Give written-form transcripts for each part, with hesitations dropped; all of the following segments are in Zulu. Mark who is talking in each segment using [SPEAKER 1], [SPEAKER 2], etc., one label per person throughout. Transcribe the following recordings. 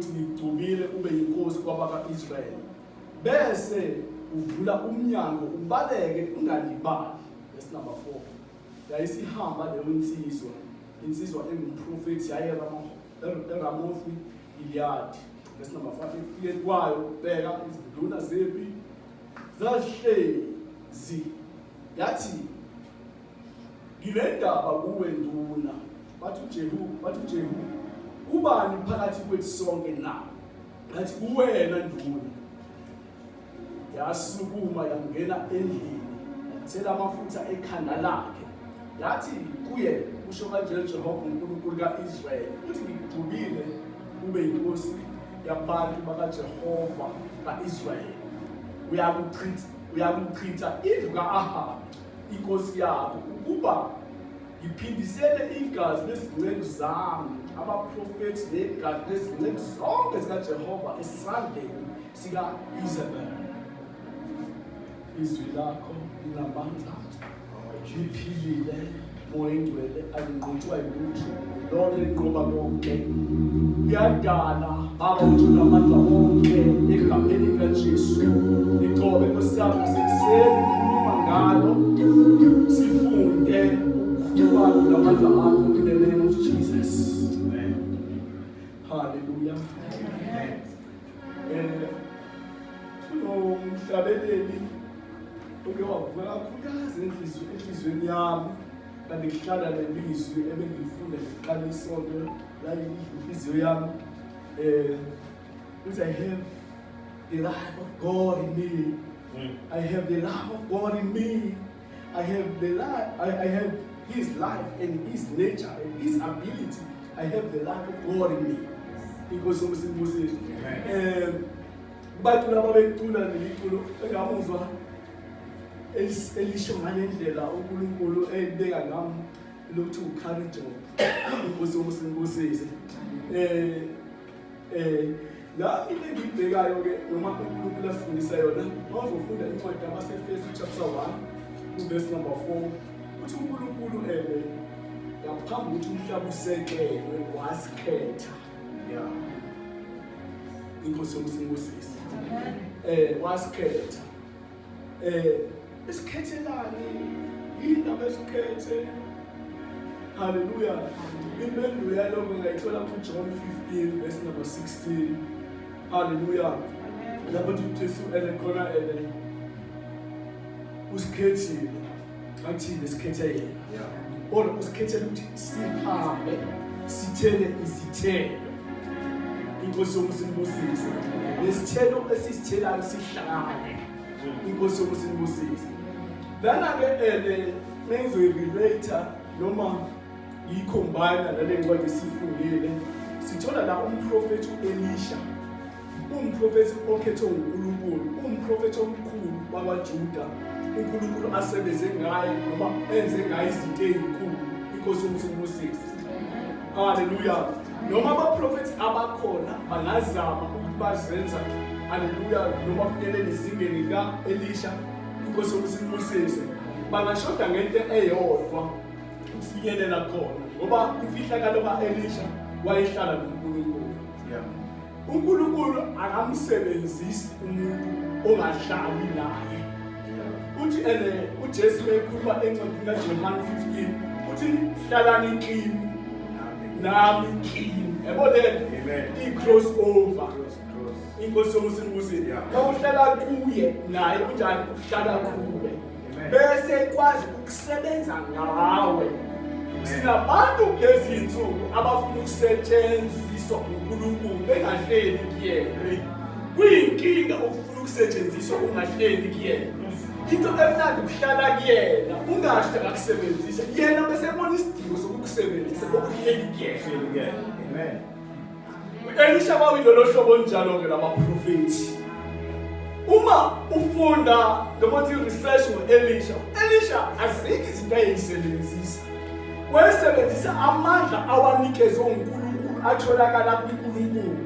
[SPEAKER 1] ukuthi ngigcubile ube yinkosi kwabaka-Israyeli. Bese uvula umnyango ubaleke ungalibali. Verse number 4. Yayisihamba leyo insizwa engumprofethi yayeRamothi Gileadi. Verse number 5. Ekufike kwayo bheka izinduna zempi zahlezi yathi ngile ndaba kuwe nduna. Bathi uJehu ubani phakathi kwethu sonke na? Yathi uwena nduna. Yasukuma yangena endlini yathela amafutha ekhanda lakhe. Yathi kuye usho kanje Jehova uNkulunkulu kaIsrayeli uthi ngigcubile ube yinkosi yabantu bakaJehova kaIsrayeli. Uyakuchitha indlu ka-Ahabi inkosi yakho ukuba ngiphindisele igazi lezinceku zami abaprofethi negazi lezinceku zonke zikaJehova esandleni sika-Izebeli. Izwi lakho linamandla liphilile moya engcwele alinqotshwa yilutho lona linqoba konke uyadala baba uthi unamandla wonke egameni likaJesu. Ngicobe Nkosi yami sekuseni khuluma ngalo sifunde ukuba unamandla akho in the name of Jesus. Amen. Hallelujah. Kunomhlabeleli oke wavula kakhulukazi enhlizweni yami kanti ngihlala lelizwi ebengilifunda ngiqala isonto la inhliziyo yami uthi I have the life of God in me. I have the love of God in me. I have the life. I have His life and His nature and His ability. I have the life of God in me. Because of simplicity. But laba becula neliculo engamuzwa elisho ngalendlela uNkulunkulu ebeka ngami lokhu ucourage inkosi yomusimbusisi la into engibhekayo ke noma uNkulunkulu afundisa yona mawuzofunda incwadi yabaseFesu chapter 1 verse number 4 uthi uNkulunkulu ngaphambi ukuthi umhlaba usekelwe wasikhetha inkosi yomusimbusisi wasikhetha isikhethelani indaba esikhethe. Hallelujah. Impendulo yalokho ngayithola kuJohn 15 verse number 16. Hallelujah. Lapho uJesu khona usikhethile athini isikhethe yena or usikhethele ukuthi sihambe sithele izithelo. Inkosi yomusimbusisi lesithelo esisithelayo sihlakane. Inkosi yomusimbusisi lana ke mengizoyirelate noma yicombine nale ncwadi esifundile sithola la umprofethi uElisha umprofethi okhethwe uNkulunkulu umprofethi omkhulu wakwaJuda uNkulunkulu asebenze ngaye noma enze ngaye izinto ezinkulu. Inkosi yomusimbusisi haleluya. Noma abaprofethi abakhona bangazama ukuthi bazenza haleluya noma kufanele izingeni likaElisha inkosi yomusimbusisi bangashoda ngento eyodwa ukufinyelela khona ngoba imfihlakalo kaElisha wayehlala noNkulunkulu. uNkulunkulu akamsebenzisi umuntu ongahlali naye. Uthi uJesu ekhuluma encwadini kaJohn 15 uthi hlalani kimi nami kimi. Yabonela i-cross over. Inkosi yomusimbusisi mawuhlala kuye naye unjani ukuhlala kuwe bese kwazi ukusebenza ngawe. Sinabantu lezinsuku abafuna ukusetshenziswa uNkulunkulu bengahleli kuyena. Kuyinkinga ukufuna ukusetshenziswa ungahleli kuyena. Into emnandi ukuhlala kuyena ungasho akakusebenzisa yena bese ebona isidingo sokukusebenzisa okuhleli kuyena. Amen. Elisha wayilolo hlobo njalo ke labaprofethi. Uma ufunda noma uthi research ngoElisha azikho izinto ayisebenzisa. Wayesebenzisa amandla awanikezwe uNkulunkulu atholakala kuNkulunkulu.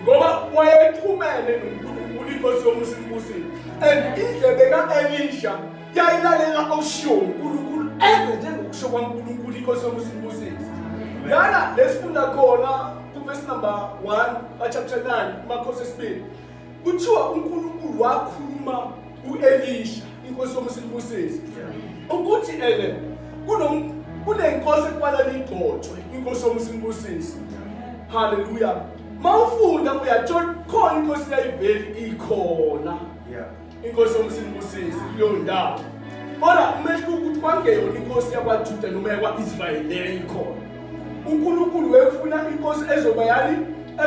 [SPEAKER 1] Ngoba wayexhumene noNkulunkulu inkosi yomusimbusisi. And indlebe kaElisha yayilalela okushiwo uNkulunkulu enze njengokusho kwaNkulunkulu inkosi yomusimbusisi. Lana lesifunda khona verse number 1 chapter 9 Makhosi esibili kuthiwa uNkulunkulu wakhuluma uElisha inkosi yomsindisisi ukuthi kunenkosi ekufanele igcotshwe inkosi yomsindisisi. Hallelujah. Mawufunda uyathola khona inkosi yayiveli ikhona inkosi yomsindisisi kuleyo ndawo. Kodwa umehluko ukuthi kwangeyona inkosi yakwaJuda noma yakwaIsrayeli leyikhona. uNkulunkulu wefuna inkosi ezoba yani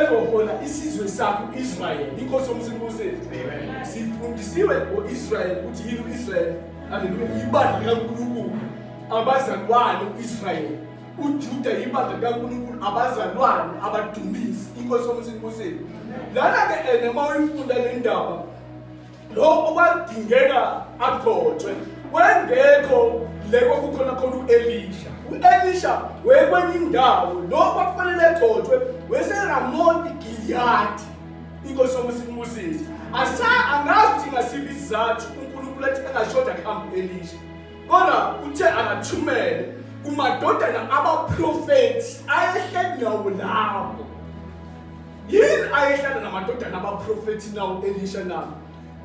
[SPEAKER 1] ezohola isizwe sakhe Israel inkosi yomsindisisi. Amen. Sifundisiwe ngoIsrael ukuthi yini uIsrael. Hallelujah. Ibandla likaNkulunkulu abazalwane uIsrael. uJuda ibandla likaNkulunkulu abazalwane abadumisi inkosi yomsindisisi. Lana ke mawuyifunda le ndaba lo okwadingeka agcotshwe wengekho leko kukhona khona uElisha. uElisha wekwenye indawo lo kwafanele egcotshwe weseRamoth Gilead inkosi yomsindisisi. Angazi ngasiphi isizathu uNkulunkulu athi angashoda kuhamba uElisha. Kodwa uthe akathumele kumadodana abaprofeti ayehleli nawo lapho. Yini ayehlala namadodana abaprofeti nawo Elisha nabo?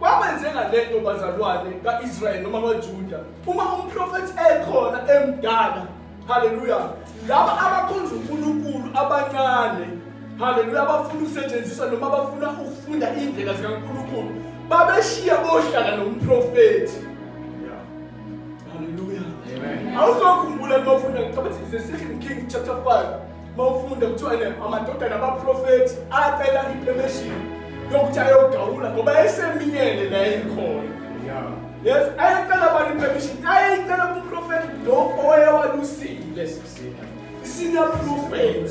[SPEAKER 1] Kwabenzeka lento bazalwane kaIsrael noma kaJuda. Uma umprofeti ekhona emdala, hallelujah, laba abakhonza uNkulunkulu abancane, hallelujah, abafuna ukusetshenziswa noma abafuna ukufunda indlela zikaNkulunkulu, babeshiya bohlala nomprofeti. Hallelujah. Amen. Awuzokhumbula mawufunda ngathi Second Kings chapter 5, mawufunda kuthiwa amadodana abaprofeti acela ipermission yokuthi ayogawula ngoba eseminyene la ikhona. Yes, ayacela bani permission, ayicela kumprofeti lo owayewalusile senior prophet.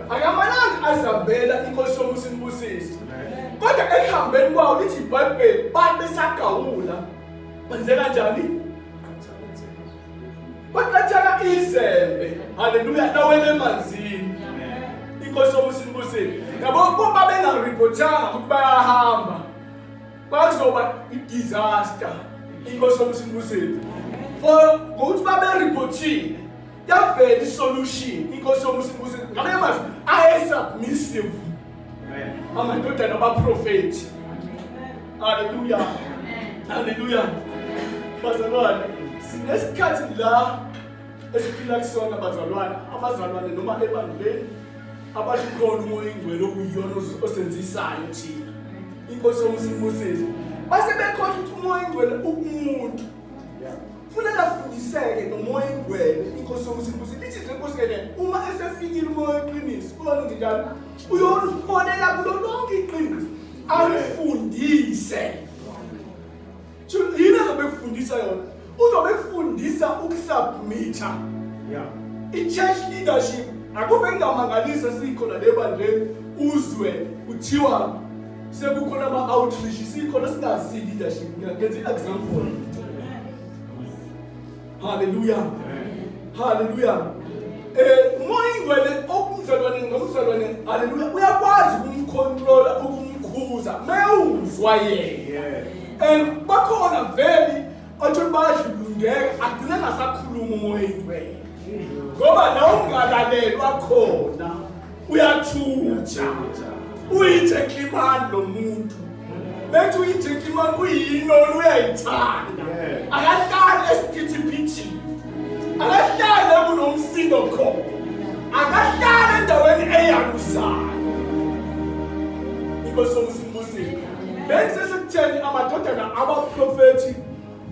[SPEAKER 1] Akamalanga azabela inkosi yomsindisisi. Kodwa ehambeni kwawo lithi iBhayibheli babesagawula. Kwenzeka kanjani? Baqathaka izembe. Hallelujah, nawele emanzini. Inkosi yomsindisisi. Yabo babengarepotanga ukuthi bayahamba. Bazoba i-disaster inkosi yomsindisisi. For ukuthi baberepotile yavela isolution inkosi yomsindisisi. Ngale manje ayesubmissive. Amen. Amadodana abaprofeti. Hallelujah. Hallelujah. Bazalwane, sinesikhathi la esiphila kusona bazalwane, abazalwane noma ebandleni abakhona umoya ingcwele okuyiyona osenzisayo thina. Inkosi yomsindisisi. Base bekhona ukuthi umoya ingcwele ukumuntu. Kufanele afundiseke nomoya ingcwele inkosi yomsindisisi. Lithi nje inkosi yena uma esefikile umoya weqiniso, ubona njalo uyonfonela kulo lonke iqiniso. Alifundise. Yini azobefundisa yona? Uzobefundisa ukusubmita. I-church leadership akube ngingamangalisa sikhona lebandleni uzwe kuthiwa sekukhona ama-outreach sikhona singazi leadership. Ngenza i-example. Hallelujah. Hallelujah. Umoya ingcwele okumzalwane ngomzalwane, hallelujah, uyakwazi ukumcontrola ukumkhuza mewuzwa yena. Bakhona vele athi bayadlulungeka agcina ngasakhuluma umoya ingcwele. Ngoba la ungalalelwa khona uyathutha. Uyigentleman lo muntu. Bethi uyigentleman uyinono uyayithanda. Akahlali esiphithiphithi. Akahlali kunomsindo khona. Akahlali endaweni eyalusayo. Inkosi yomsindisisi. Bese sekutheni amadodana abaprofeti,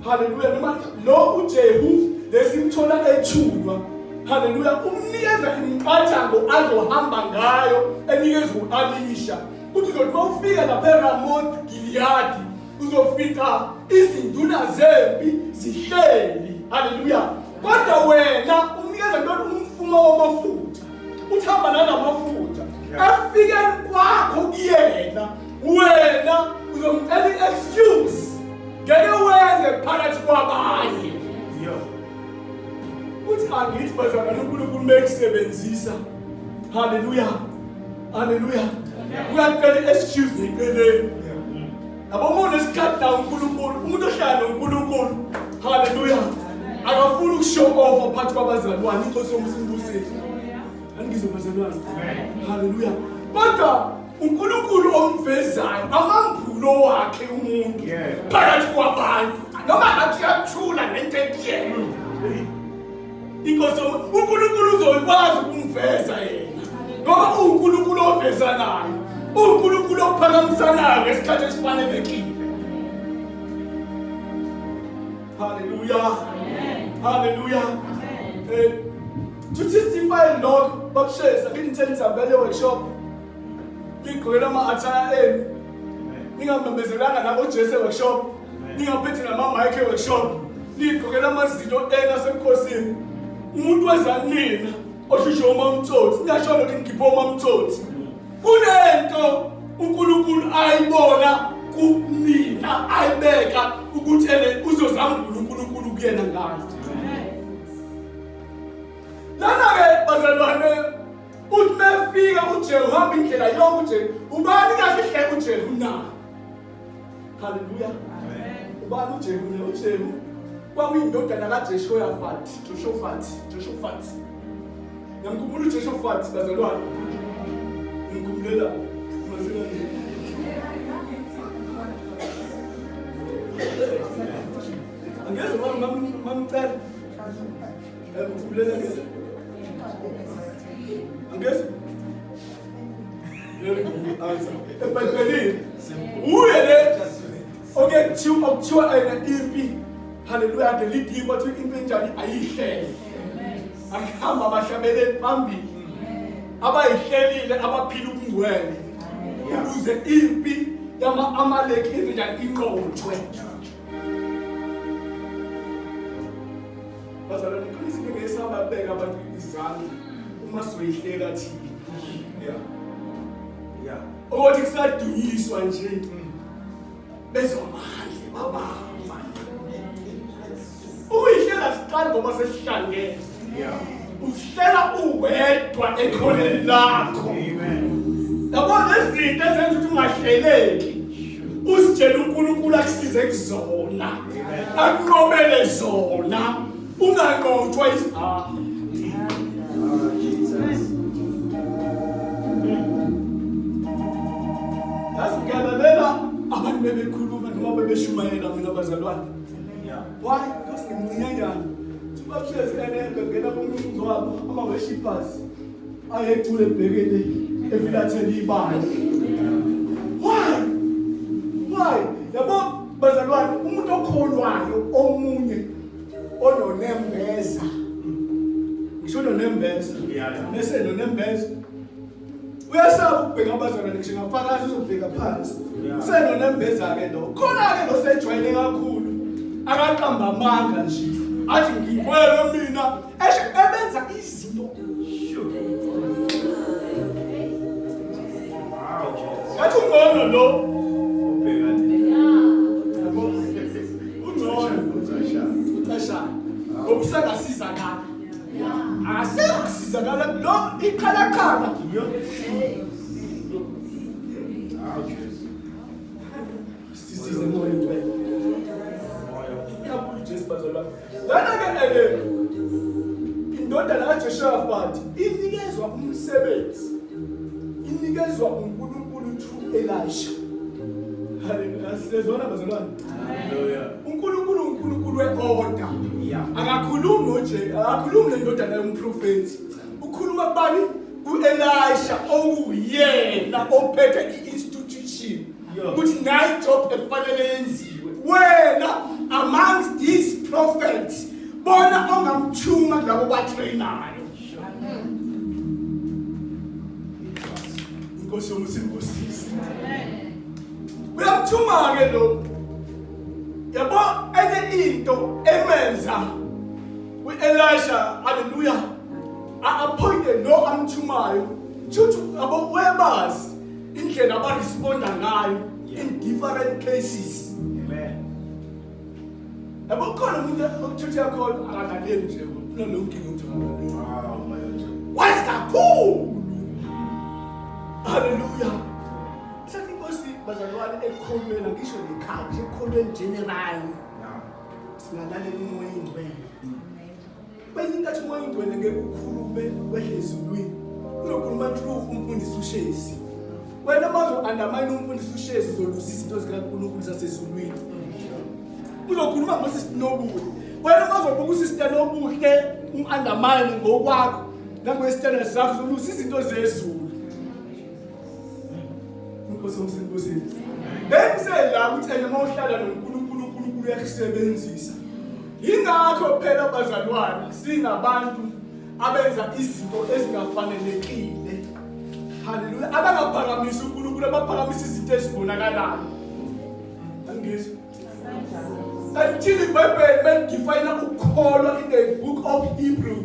[SPEAKER 1] hallelujah, noma lo uJehu lesimthola ethulwa, hallelujah, umnikeza imiqathango azohamba ngayo enikezwe uElisha. Uthi uzothi ufika lapha eRamoth Gilead uzofika izinduna zempi zihleli, hallelujah. Kodwa wena umnikeza lo umfumo wamafutha. Uthamba nalamafuta. Afike kwakho kuyena. Wena uzomcela i-excuse ngeke wenze phakathi kwabanye. Uthi angithi bazalwane uNkulunkulu mekusebenzisa. Hallelujah. Hallelujah. Uyacela i-excuse ngempeleni. Abomona isikhathi la uNkulunkulu, umuntu ohlala noNkulunkulu. Hallelujah. Akafuni ukushow off phakathi kwabazalwane inkosi yomsindisisi. Angizobazalwane. Hallelujah. Kodwa uNkulunkulu omvezayo amambulo wakhe umuntu phakathi kwabantu noma ngathi yathula nento ekuyena. Inkosi uNkulunkulu uzokwazi ukumveza yena. Ngoba uNkulunkulu ovezanayo, uNkulunkulu ophakamisanayo ngesikhathi esifanelekile. Hallelujah. Hallelujah. To testify Lord, babsheza nginthenza ngale workshop. Ngigqokela ama-attire enu. Ningamembezelanga nabo Jesu workshop. Ningaphethe nama-mic workshop. Nigqokela amazinto enu asemkhosini. Umuntu wezanina oshusho uMamtsotsi. Niyasho ukuthi ngikhiphe uMamtsotsi. Kunento uNkulunkulu ayibona kumina ayibeka ukuthi uzozambula uNkulunkulu kuyena ngayo. Lana-ke bazalwane uthi mefika uJehu hamba indlela yonke uJehu. Ubani kahle hle uJehu na? Hallelujah. Ubani uJehu na? uJehu kwakuyindodana kaJehoshaphat. Ngiyamkhumbula uJehoshaphat bazalwane. Ngimkhumbulela mazingane. Angeze mamcela. Ngimkhumbulela ngeze. Angeze. Very good answer. Ebhayibhelini uye le okuthiwa impi. Hallelujah. The lead but impi enjani ayihlele. Akuhamba abahlabeleli phambili. Abayihlelile abaphila ubungcwele. Ukuze impi yama-Amaleki enjani inqotshwe. Bazalwane Kristu ngesaba beka abantu izandla uma soyihlela thina. Yeah. Othi kusadunyiswa nje. Bezomandla babamba. Uyihlela siqala ngoba sesihlangene. Uhlela uwedwa ekhoneni lakho. Amen. Yabona izinto ezenza ukuthi ungahleleki. Usitshela uNkulunkulu akusize kuzona. Akunqobele zona. Unganqotshwa Asingalalela abantu bebekhuluma noma bebeshumayela mina bazalwane. Why? Because ngimncinyanyana. Babshezi ngena kumnumzi wabo ama-worshippers ayethule ebhekele efilathele ibandla. Why? Yabo bazalwane umuntu okholwayo omunye ononembeza. Ngisho nonembeza. Bese nonembeza. Uyasaba ukubheka abazalwane ngisho ngafakazi uzobheka phansi. Senonembeza ke lo. Khona ke lo sejwayele kakhulu. Akaqamba amanga nje. Athi ngibwele mina ebenza izinto. Athi ngono lo. Ukusakasizakala. Asekusizakala lo ikhalakhala. Sisize moyo wethu. Jesu bazalwane. Lana-ke indodana kaJehoshaphat inikezwa umsebenzi. Inikezwa uNkulunkulu through Elisha. Hallelujah. Sizezona bazalwane. Hallelujah. uNkulunkulu we-order. Akakhulumi noJehu, akakhulumi nendodana yomprofeti. Ukhuluma kubani? U-Elisha okuyena ophethe i-institution. Ukuthi nayi job efanele yenziwe. Wena amongst these prophets bona ongamthuma kulabo batrainayo. Inkosi yomusinkosisi. Uyamthuma ke lo. Yabo enye into emenza u-Elisha, hallelujah, a-appointed lo amthumayo. Chuthi abo webazi indlela abaresponda ngayo in different cases. Yabo khona umuntu okuthuthi yakho akangaleli nje unalonke umuntu akangaleli. What's kakhulu? Hallelujah. Sathi inkosi bazalwane ekholweni ngisho nekhaya nje ekholweni general. Singalaleli umoya ingcwele. Bayinkathi umoya ingcwele ngeke ukhulume wehlezulwini. Uzokhuluma true umfundisi uShezi. Wena mazo undermine umfundisi uShezi uzolusa izinto zikaNkulunkulu zasezulwini. Uzokhuluma ngoSister Nobuhle. Wena mazobuka uSister Nobuhle undermine ngokwakho nangwestandard zakho uzolusa izinto zezulu. Inkosi yomsindisi. Bemsela ukuthi ena mawuhlala noNkulunkulu uNkulunkulu uyasebenzisa. Ingakho phela bazalwane singabantu abenza izinto ezingafanelekile. Haleluya. Abangaphakamisa uNkulunkulu abaphakamisa izinto ezibonakalayo. Angizwe. Until the Bible define ukholwa in the book of Hebrew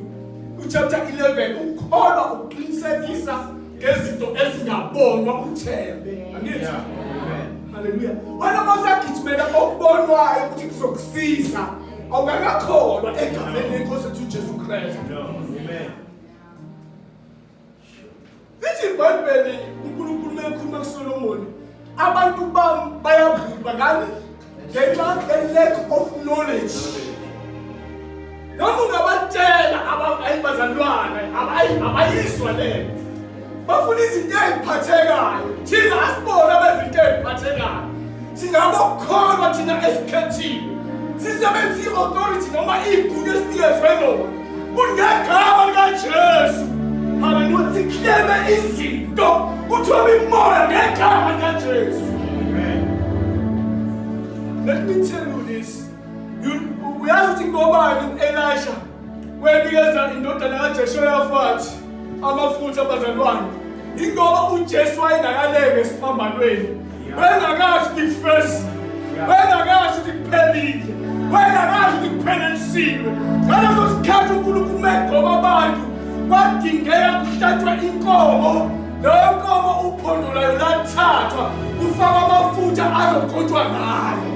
[SPEAKER 1] chapter 11 ukholwa uqinisekisa ngezinto ezingabonwa uthembe. Angizwe. Haleluya. Wena mawusagijimela okubonwayo ukuthi kuzokusiza awungakakholwa egameni lenkosi yethu uJesu Kristu. Amen. Lithi iBhayibheli uNkulunkulu mekhuluma kuSolomon abantu bayabhubha ngani? Ngenxa lack of knowledge. Noma ungabatshela abazalwane abayizwa lento. Bafuna izinto eziphathekayo. Thina asibona bezinto eziphathekayo. Singabokholwa thina esikhethiwe. Sisebenzisa i-authority noma igunya esinikezwe lona. Kungegama likaJesu. Haleluya. Sikleme izinto. Uthobe imoya ngegama likaJesu. Amen. Let me tell you this. Uyazi ukuthi ngobani u-Elisha wenikeza indodana kaJehoshafati amafutha abazalwane. Ingoba uJesu wayengakalenge esiphambanweni. Wengakazi ukuthi first. Wengakazi ukuthi kuphelile. Wengakazi ukuthi kuphelelisiwe. Ngaleso sikhathi uNkulunkulu megcoba abantu kwadingeka kuhlatshwe inkomo. Leyo nkomo uphondo lwayo lathathwa kufakwa amafutha azogcotshwa ngayo.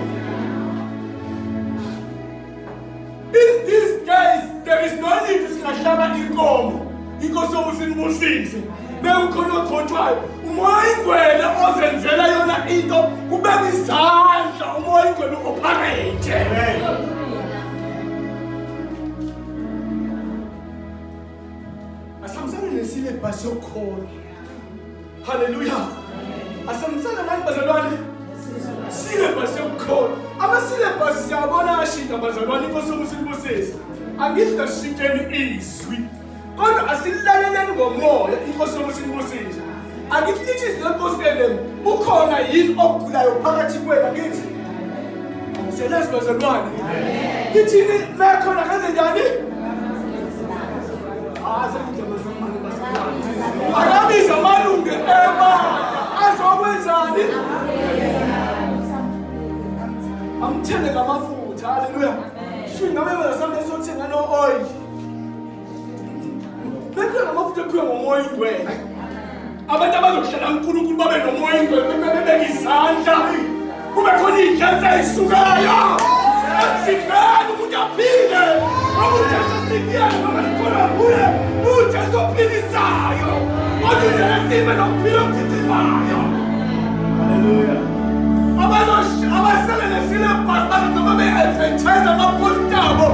[SPEAKER 1] In these days, there is no need to singahlaba inkomo. Inkosi yobusinibusise. Bewukhona ogcotshwayo. Umoya ingcwele ozenzela yona into kubeka izandla umoya ingcwele operate. Asamsana nesilebhasi yokholo. Haleluya. Asamsana nangibazalwane silebhasi yokholo. Amasilebhasi siyabona ashinda bazalwane inkosi yobusinibusise. Angithi ashintsheni izwi. Kodwa asilaleleni ngomoya inkosi yobusinibusise. Angithi lithi izinto ukhona yini ogulayo phakathi kwenu ngithi? Selazi bazalwane. Lithini mekhona kanze njani? Akabiza amalungu azokwenzani? Amthele ngamafutha. Haleluya. Shinga bebe sambe sothenga no oil. Bebe ngamafutha kuya ngomoya ingcwele. Abantu abazohlala uNkulunkulu babe nomoya ingcwele bebeka izandla. Kube khona izinhlanhla ezisukayo. Asifeni umuntu aphile. Umuntu asifiyele ngoba sikhona kuye. Umuntu azophilisayo. Umuntu asifene nokuphila okuthithimayo. Haleluya. Abasele nesilebhasi bazobe be-advertise amapostabo.